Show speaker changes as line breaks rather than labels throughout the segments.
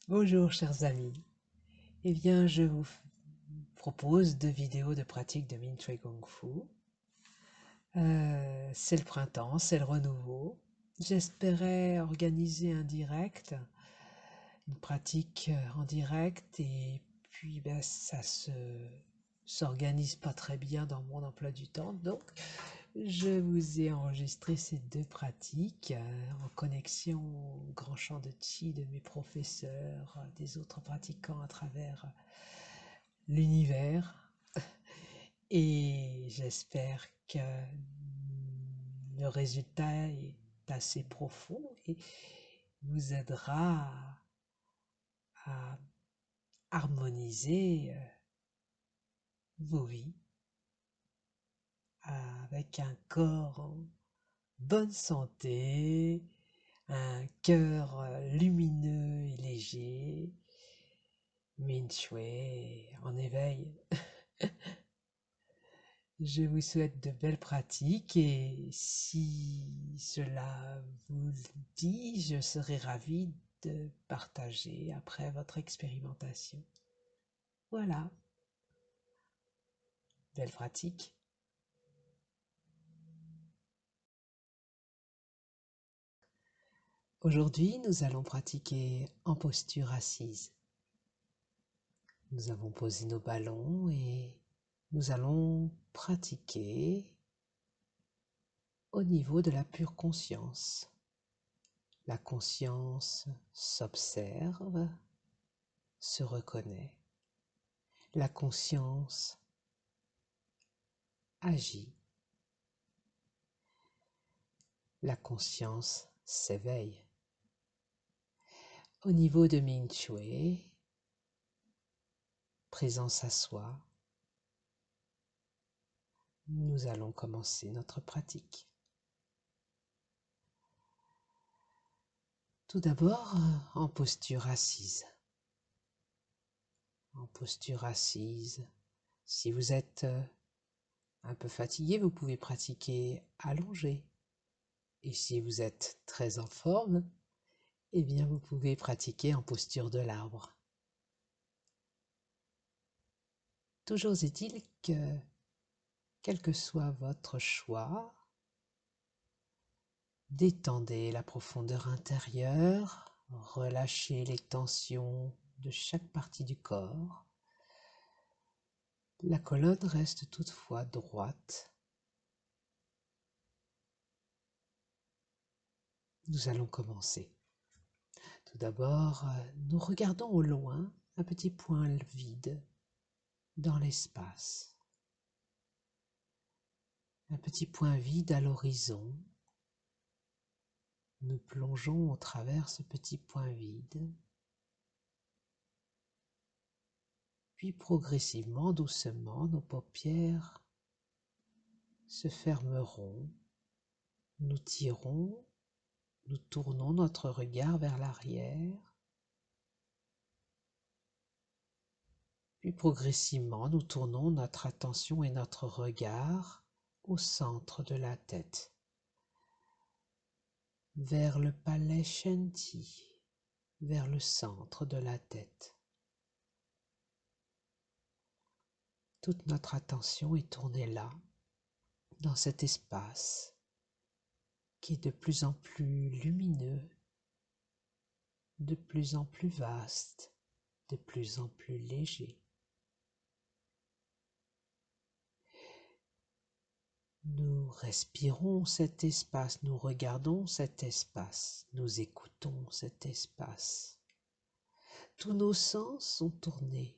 Bonjour chers amis, eh bien je vous propose 2 vidéos de pratique de Min Shui Kung Fu. C'est le printemps, c'est le renouveau. J'espérais organiser un direct, une pratique en direct, et puis ça s'organise pas très bien dans mon emploi du temps, donc je vous ai enregistré ces 2 pratiques en connexion au grand champ de Qi de mes professeurs, des autres pratiquants à travers l'univers, et j'espère que le résultat est assez profond et vous aidera à harmoniser vos vies avec un corps en bonne santé, un cœur lumineux et léger, Min Shui en éveil. Je vous souhaite de belles pratiques et si cela vous dit, je serai ravie de partager après votre expérimentation. Voilà, belle pratique. Aujourd'hui, nous allons pratiquer en posture assise. Nous avons posé nos ballons et nous allons pratiquer au niveau de la pure conscience. La conscience s'observe, se reconnaît. La conscience agit. La conscience s'éveille. Au niveau de Min Shui, présence à soi, nous allons commencer notre pratique. Tout d'abord, en posture assise. En posture assise, si vous êtes un peu fatigué, vous pouvez pratiquer allongé. Et si vous êtes très en forme, eh bien vous pouvez pratiquer en posture de l'arbre. Toujours est-il que, quel que soit votre choix, détendez la profondeur intérieure, relâchez les tensions de chaque partie du corps. La colonne reste toutefois droite. Nous allons commencer. Tout d'abord, nous regardons au loin un petit point vide dans l'espace. Un petit point vide à l'horizon. Nous plongeons au travers ce petit point vide. Puis progressivement, doucement, nos paupières se fermeront. Nous tirons, nous tournons notre regard vers l'arrière. Puis progressivement, nous tournons notre attention et notre regard au centre de la tête, vers le palais Shanti, vers le centre de la tête. Toute notre attention est tournée là, dans cet espace qui est de plus en plus lumineux, de plus en plus vaste, de plus en plus léger. Nous respirons cet espace, nous regardons cet espace, nous écoutons cet espace. Tous nos sens sont tournés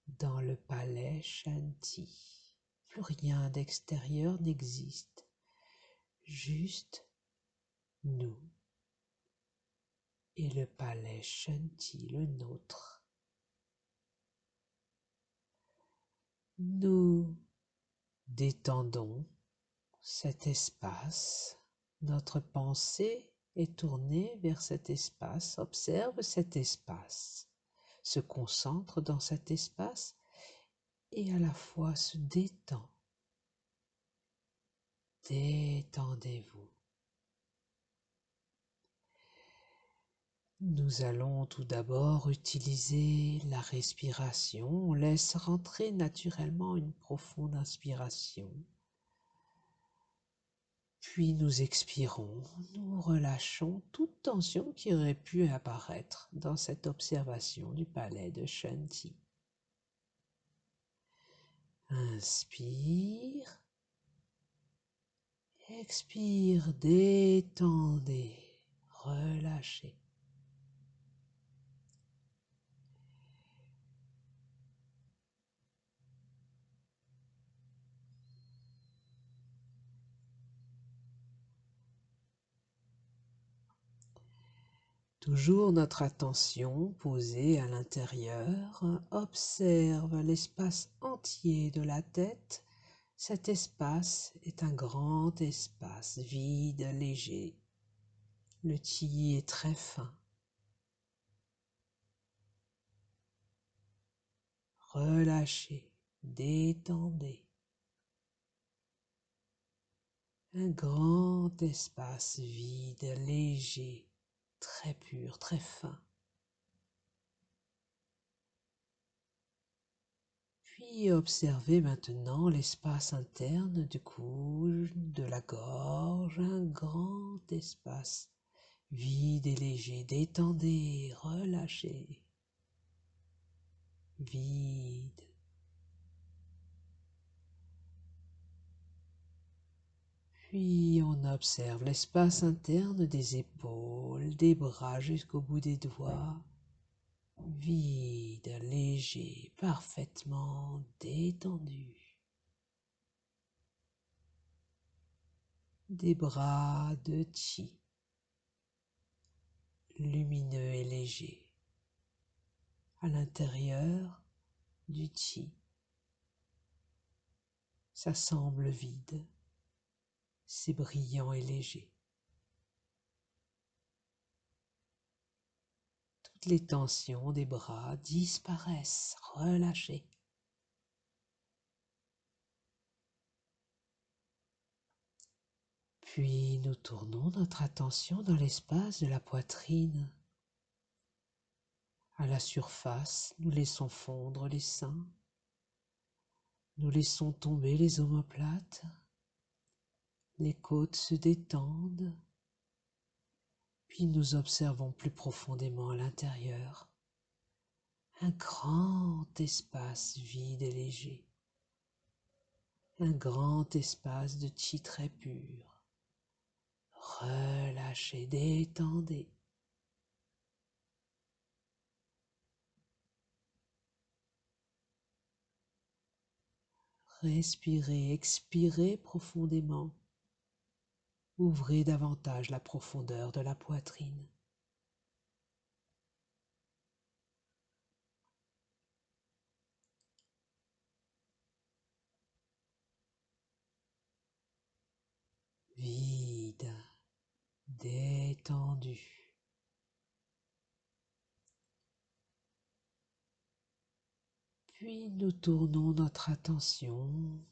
dans le palais Shanti. Plus rien d'extérieur n'existe, juste nous et le palais Shanti, le nôtre. Nous détendons cet espace, notre pensée est tournée vers cet espace, observe cet espace, se concentre dans cet espace et à la fois se détend. Détendez-vous. Nous allons tout d'abord utiliser la respiration. On laisse rentrer naturellement une profonde inspiration. Puis nous expirons, nous relâchons toute tension qui aurait pu apparaître dans cette observation du palais de Shanti. Inspire, expire, détendez, relâchez. Toujours notre attention posée à l'intérieur, observe l'espace entier de la tête. Cet espace est un grand espace vide, léger. Le chi est très fin. Relâchez, détendez. Un grand espace vide, léger, très pur, très fin. Puis observez maintenant l'espace interne du cou, de la gorge, un grand espace vide et léger. Détendez, relâchez. Vide. Puis on observe l'espace interne des épaules, des bras jusqu'au bout des doigts. Vide, léger, parfaitement détendu. Des bras de chi, lumineux et léger. À l'intérieur du chi, ça semble vide, c'est brillant et léger. Toutes les tensions des bras disparaissent, relâchées. Puis nous tournons notre attention dans l'espace de la poitrine. À la surface, nous laissons fondre les seins. Nous laissons tomber les omoplates. Les côtes se détendent. Puis nous observons plus profondément à l'intérieur. Un grand espace vide et léger. Un grand espace de chi très pur. Relâchez, détendez. Respirez, expirez profondément. Ouvrez davantage la profondeur de la poitrine. Vide, détendu. Puis nous tournons notre attention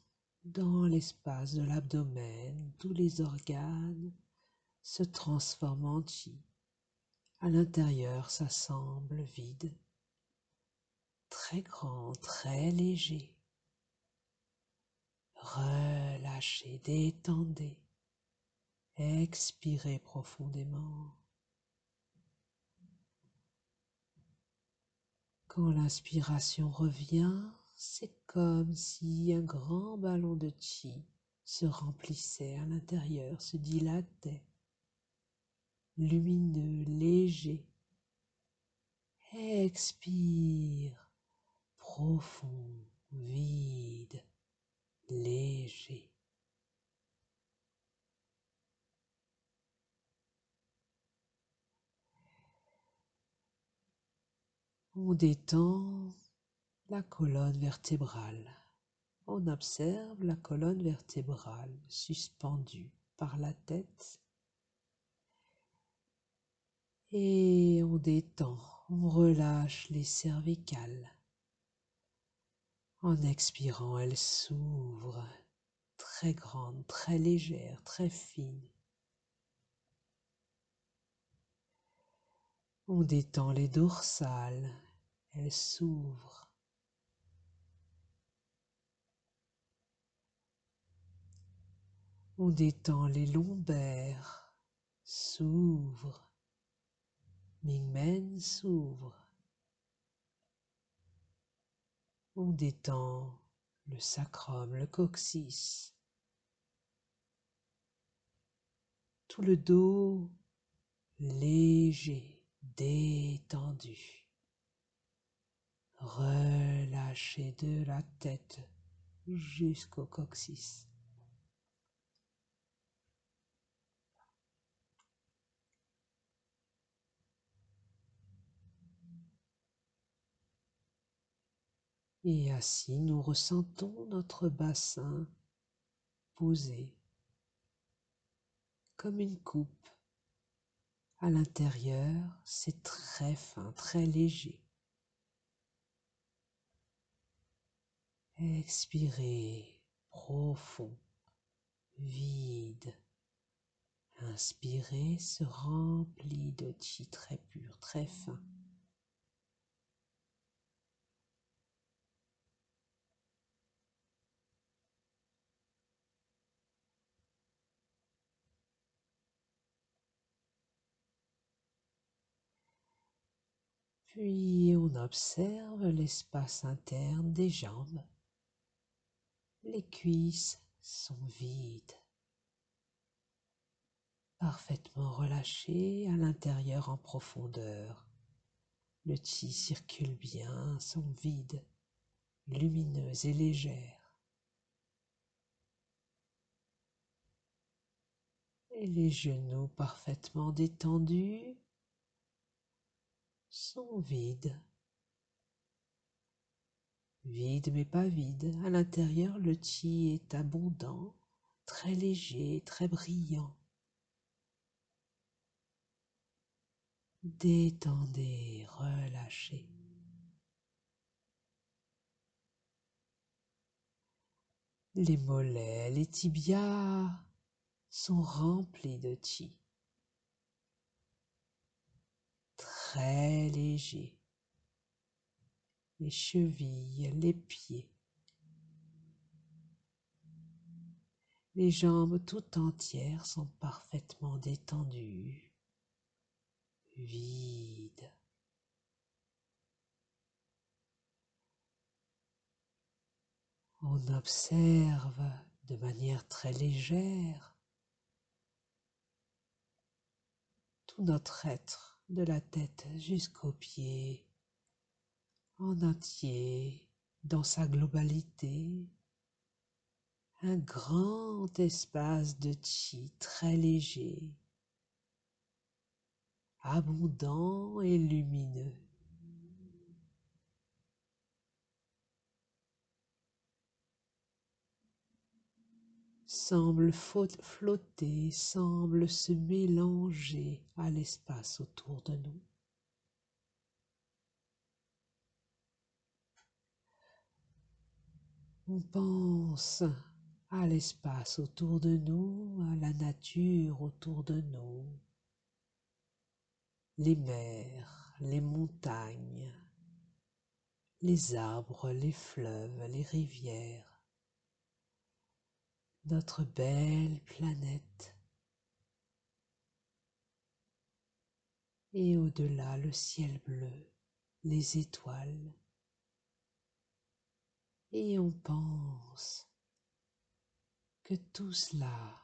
dans l'espace de l'abdomen. Tous les organes se transforment en chi. À l'intérieur, ça semble vide, très grand, très léger. Relâchez, détendez. Expirez profondément. Quand l'inspiration revient, c'est comme si un grand ballon de chi se remplissait à l'intérieur, se dilatait, lumineux, léger. Expire, profond, vide, léger. On détend la colonne vertébrale. On observe la colonne vertébrale suspendue par la tête et on détend, on relâche les cervicales. En expirant, elles s'ouvrent, très grandes, très légères, très fines. On détend les dorsales, elles s'ouvrent. On détend les lombaires, s'ouvrent. Mingmen s'ouvre. On détend le sacrum, le coccyx. Tout le dos léger, détendu. Relâché de la tête jusqu'au coccyx. Et assis, nous ressentons notre bassin posé comme une coupe. À l'intérieur, c'est très fin, très léger. Expirez, profond, vide. Inspirez, se remplit de chi très pur, très fin. Puis on observe l'espace interne des jambes. Les cuisses sont vides, parfaitement relâchées à l'intérieur en profondeur. Le chi circule bien, sont vides, lumineuses et légères. Et les genoux parfaitement détendus sont vides. Vide mais pas vide. À l'intérieur, le chi est abondant, très léger, très brillant. Détendez, relâchez. Les mollets, les tibias sont remplis de chi. Très léger. Les chevilles, les pieds. Les jambes tout entières sont parfaitement détendues, vides. On observe de manière très légère tout notre être, de la tête jusqu'aux pieds, en entier, dans sa globalité. Un grand espace de chi très léger, abondant et lumineux. Semble flotter, semble se mélanger à l'espace autour de nous. On pense à l'espace autour de nous, à la nature autour de nous, les mers, les montagnes, les arbres, les fleuves, les rivières, notre belle planète. Et au-delà, le ciel bleu, les étoiles. Et on pense que tout cela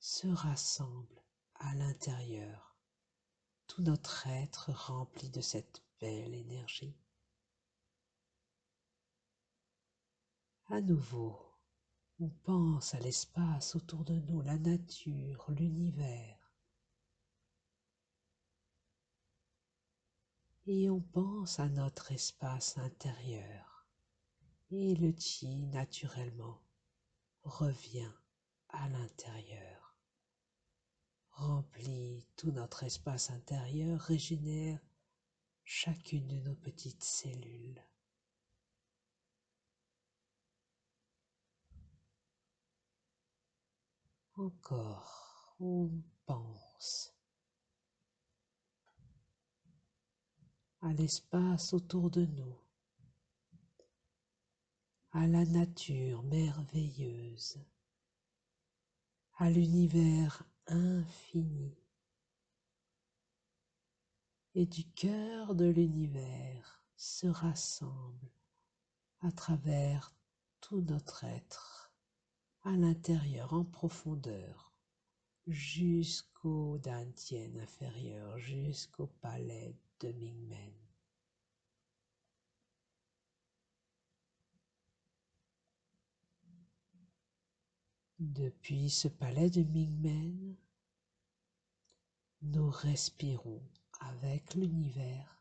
se rassemble à l'intérieur, tout notre être rempli de cette belle énergie. À nouveau, on pense à l'espace autour de nous, la nature, l'univers. Et on pense à notre espace intérieur. Et le chi, naturellement, revient à l'intérieur, remplit tout notre espace intérieur, régénère chacune de nos petites cellules. Encore, on pense à l'espace autour de nous, à la nature merveilleuse, à l'univers infini. Et du cœur de l'univers se rassemble à travers tout notre être, à l'intérieur, en profondeur, jusqu'au Dantian inférieur, jusqu'au palais de Mingmen. Depuis ce palais de Mingmen, nous respirons avec l'univers.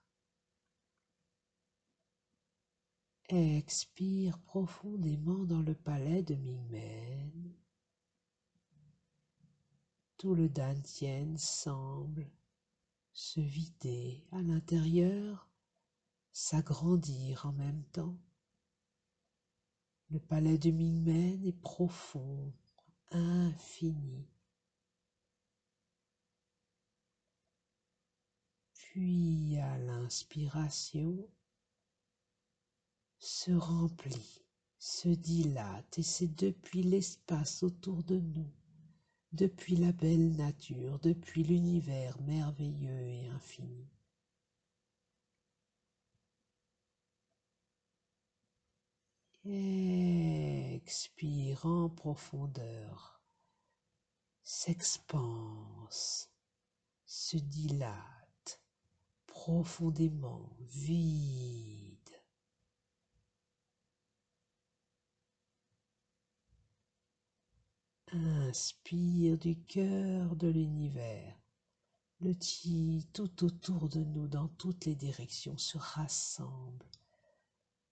Expire profondément dans le palais de Mingmen. Tout le Dantian semble se vider à l'intérieur, s'agrandir en même temps. Le palais de Mingmen est profond, infini. Puis à l'inspiration, se remplit, se dilate, et c'est depuis l'espace autour de nous, depuis la belle nature, depuis l'univers merveilleux et infini. Expire en profondeur, s'expanse, se dilate profondément, vide. Inspire du cœur de l'univers. Le chi tout autour de nous, dans toutes les directions, se rassemble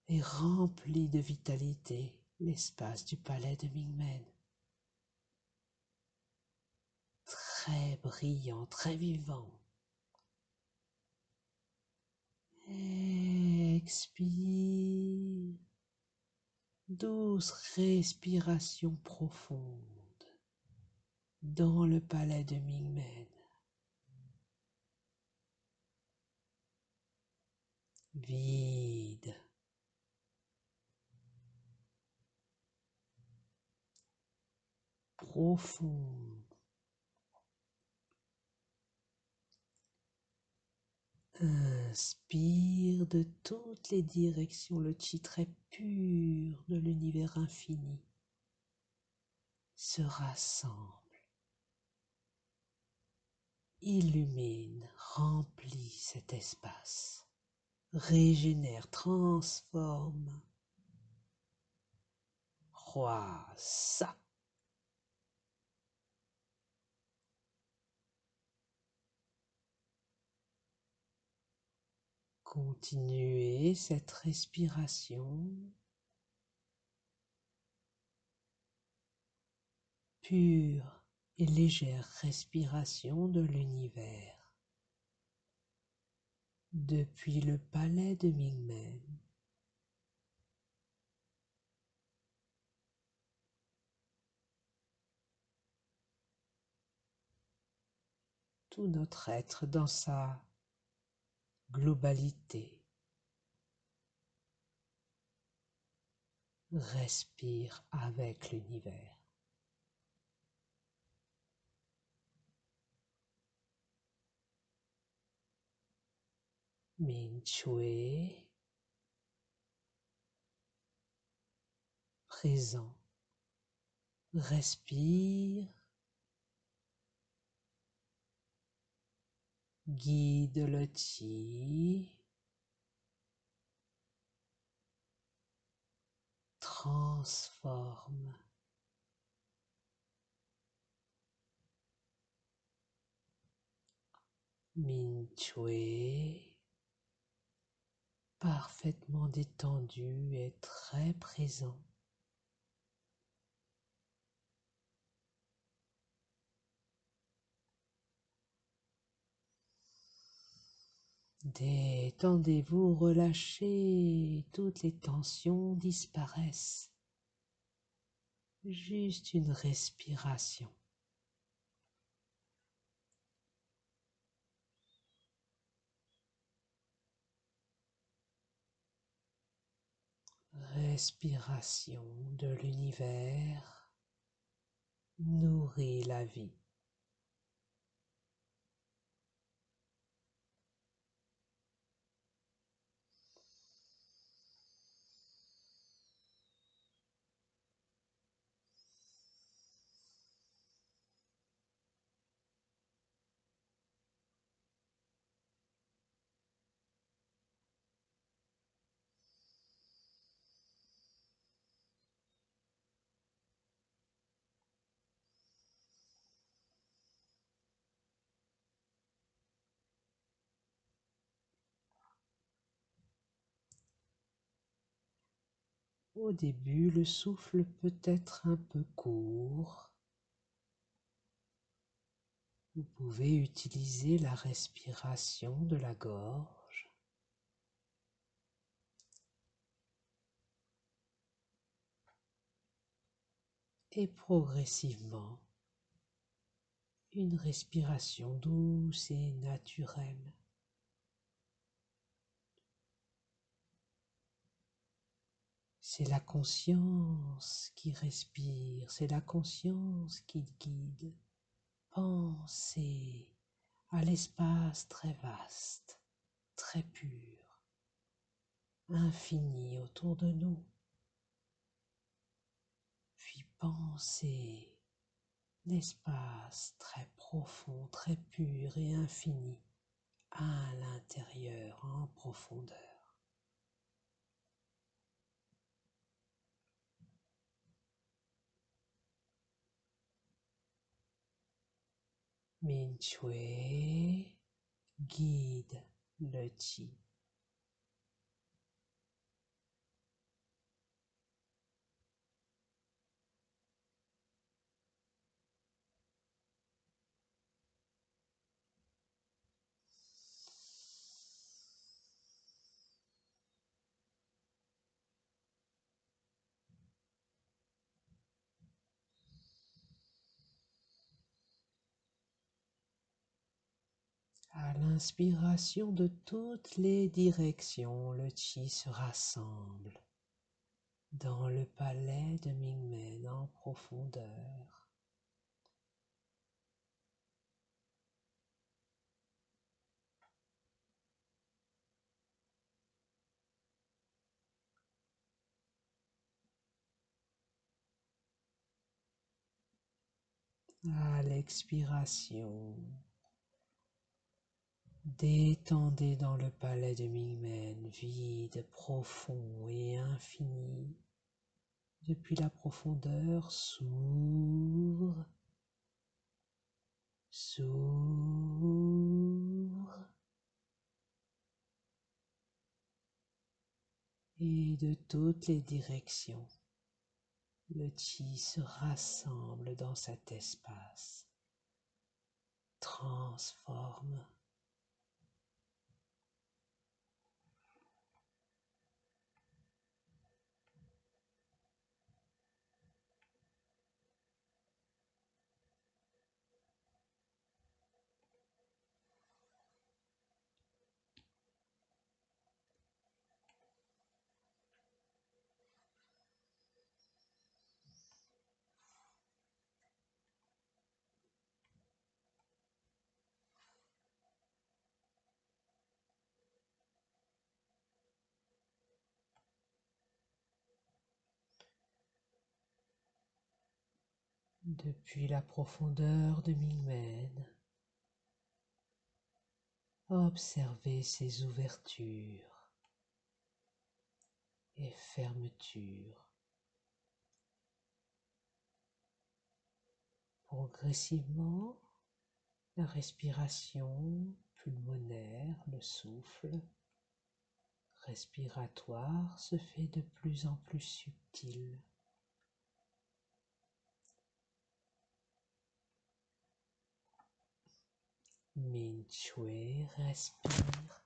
et remplit de vitalité l'espace du palais de Mingmen. Très brillant, très vivant. Expire. Douce respiration profonde dans le palais de Mingmen. Vide. Profond. Inspire de toutes les directions le chi très pur de l'univers infini se rassemble, illumine, remplit cet espace, régénère, transforme. Roi Sa. Continuez cette respiration pure et légère respiration de l'univers depuis le palais de Mingmen. Tout notre être dans sa globalité respire avec l'univers. Min Chue, présent, respire, guide le chi, transforme. Min Chue, parfaitement détendu et très présent. Détendez-vous, relâchez, toutes les tensions disparaissent. Juste une respiration. respiration de l'univers nourrit la vie. Au début, le souffle peut être un peu court. Vous pouvez utiliser la respiration de la gorge. Et progressivement, une respiration douce et naturelle. C'est la conscience qui respire, c'est la conscience qui guide. Pensez à l'espace très vaste, très pur, infini autour de nous. Puis pensez l'espace très profond, très pur et infini à l'intérieur, en profondeur. Min Chue guide le Qi. À l'inspiration de toutes les directions, le Qi se rassemble dans le palais de Mingmen en profondeur. À l'expiration, détendez dans le palais de Mingmen, vide, profond et infini. Depuis la profondeur, s'ouvre, et de toutes les directions, le Qi se rassemble dans cet espace, transforme. Depuis la profondeur de Mingmen, observez ces ouvertures et fermetures. Progressivement, la respiration pulmonaire, le souffle respiratoire se fait de plus en plus subtil. Min Chue respire.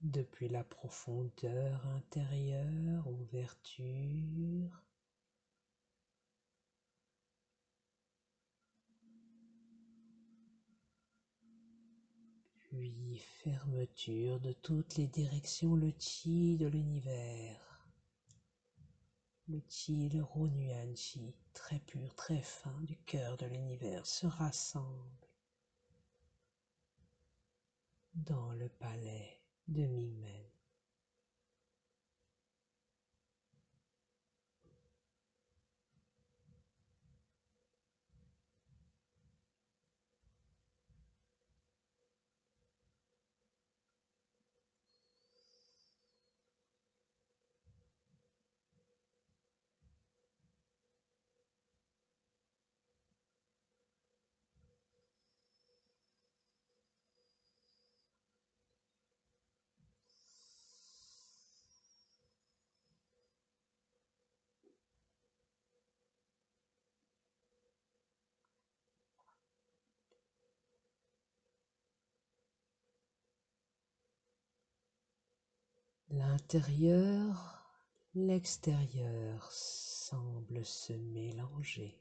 depuis la profondeur intérieure, ouverture, puis fermeture de toutes les directions, le chi de l'univers, le chi, le Rongyuan chi, très pur, très fin du cœur de l'univers, se rassemble dans le palais de Mingmen. L'intérieur, l'extérieur semblent se mélanger.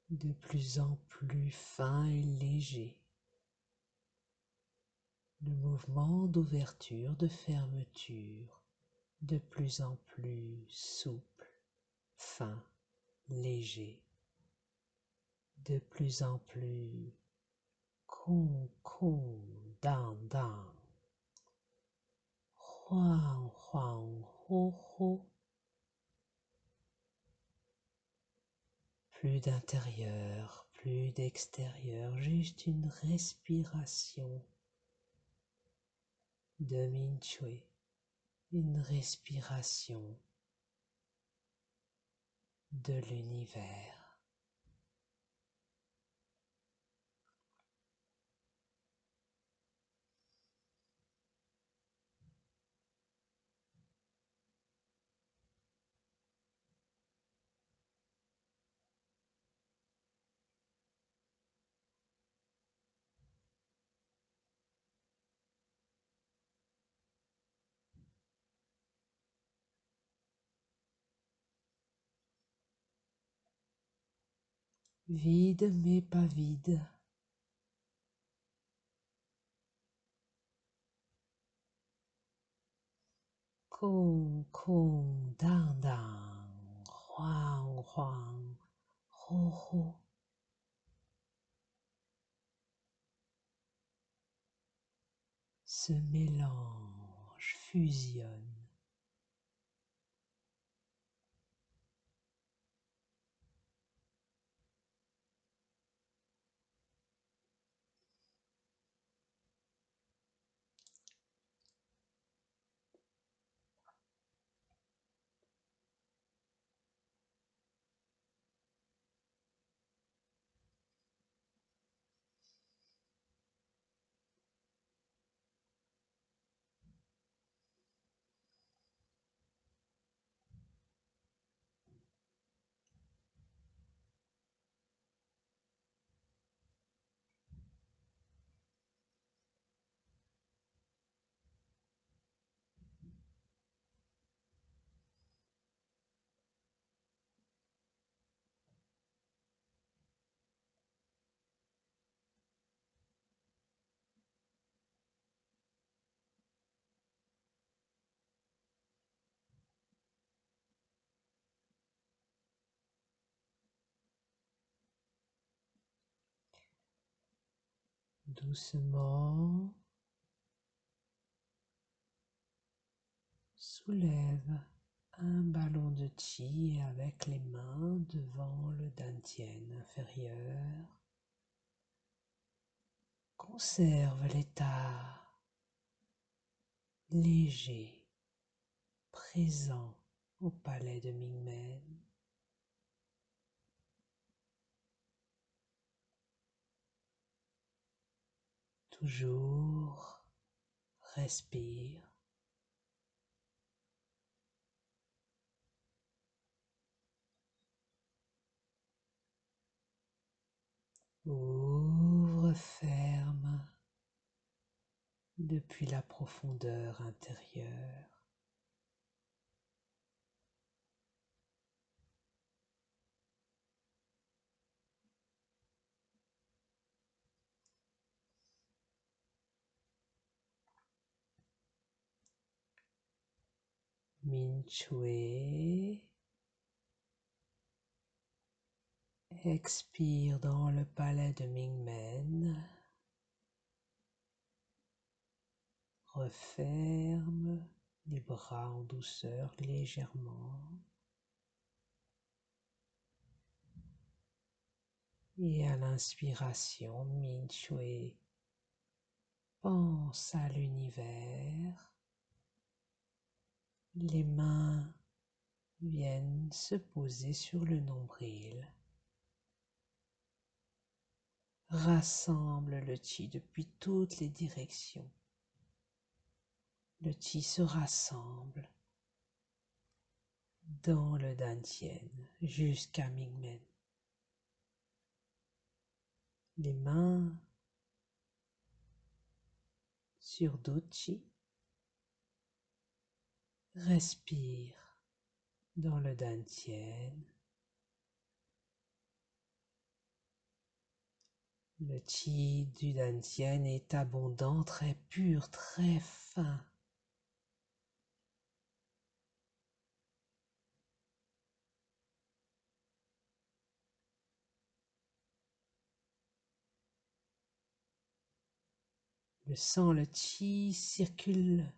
De plus en plus fin et léger. Le mouvement d'ouverture, de fermeture, de plus en plus souple, fin, léger, de plus en plus kong kong, dan dan, huang huang, ho ho. Plus d'intérieur, plus d'extérieur, juste une respiration de Min Chui, une respiration de l'univers. Vide mais pas vide. Kong kong dang dang, huang huang, ho ho. Se mélange, fusionne. Doucement, soulève un ballon de chi avec les mains devant le dantian inférieur. Conserve l'état léger, présent au palais de Mingmen. Toujours respire. Ouvre, ferme depuis la profondeur intérieure. Min Shui. Expire dans le palais de Mingmen. Referme les bras en douceur légèrement. Et à l'inspiration, Min Shui pense à l'univers. Les mains viennent se poser sur le nombril. Rassemble le chi depuis toutes les directions. Le chi se rassemble dans le dantian jusqu'à Mingmen. Les mains sur d'autres chi. Respire dans le dantian. Le chi du dantian est abondant, très pur, très fin. Le sang, le chi circule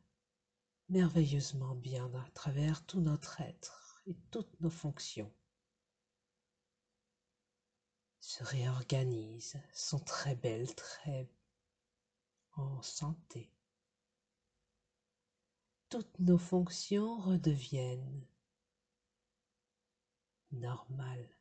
merveilleusement bien à travers tout notre être et toutes nos fonctions. Se réorganisent, sont très belles, très en santé. Toutes nos fonctions redeviennent normales.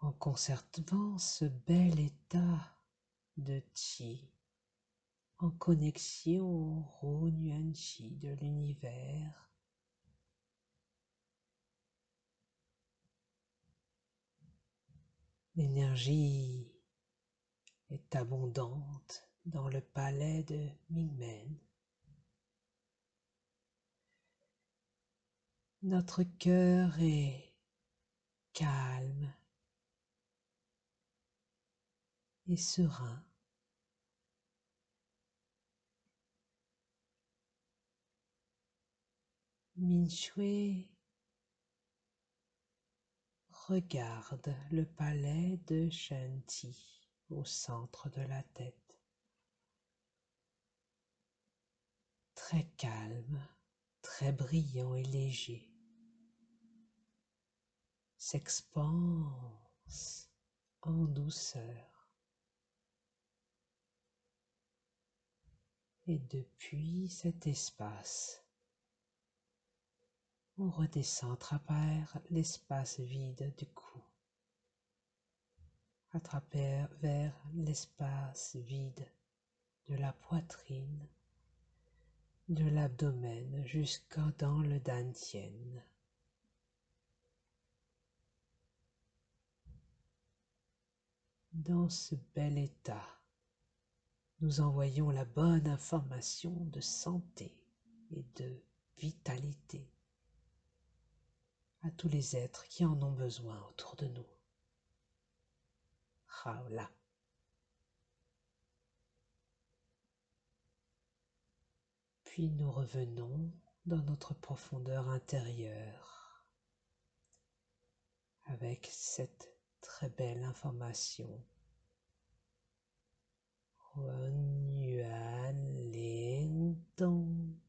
En conservant ce bel état de chi, en connexion au Ro-Nuan Chi de l'univers, l'énergie est abondante dans le palais de Mingmen. Notre cœur est calme et serein. Min Shui regarde le palais de Shanti au centre de la tête. Très calme, très brillant et léger. S'expanse en douceur. Et depuis cet espace, on redescend à travers l'espace vide du cou, à travers vers l'espace vide de la poitrine, de l'abdomen jusqu'à dans le dantian. Dans ce bel état, nous envoyons la bonne information de santé et de vitalité à tous les êtres qui en ont besoin autour de nous. Raola. Puis nous revenons dans notre profondeur intérieure avec cette très belle information. Huan Yuan Ling Tong.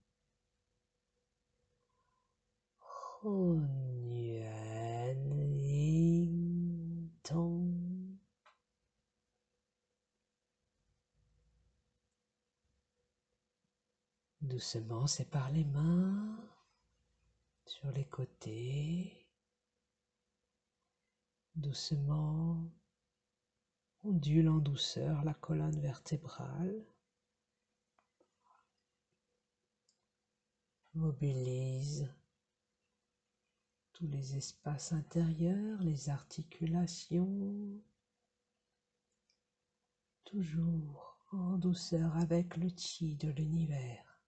Huan Yuan Ling Tong. Doucement, sépare les mains sur les côtés. Doucement, ondule en douceur la colonne vertébrale. Mobilise tous les espaces intérieurs, les articulations, toujours en douceur avec le chi de l'univers.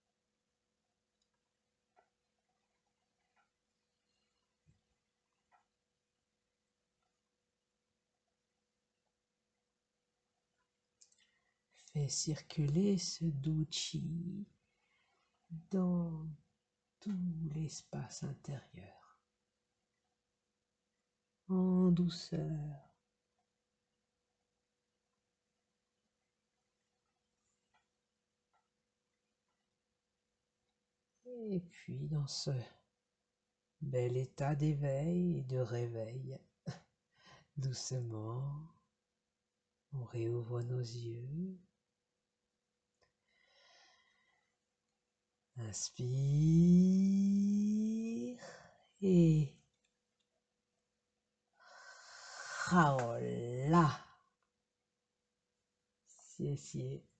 Fais circuler ce doux chi dans tout l'espace intérieur, en douceur. Et puis dans ce bel état d'éveil et de réveil, doucement, on réouvre nos yeux. Inspire et raola. 谢谢。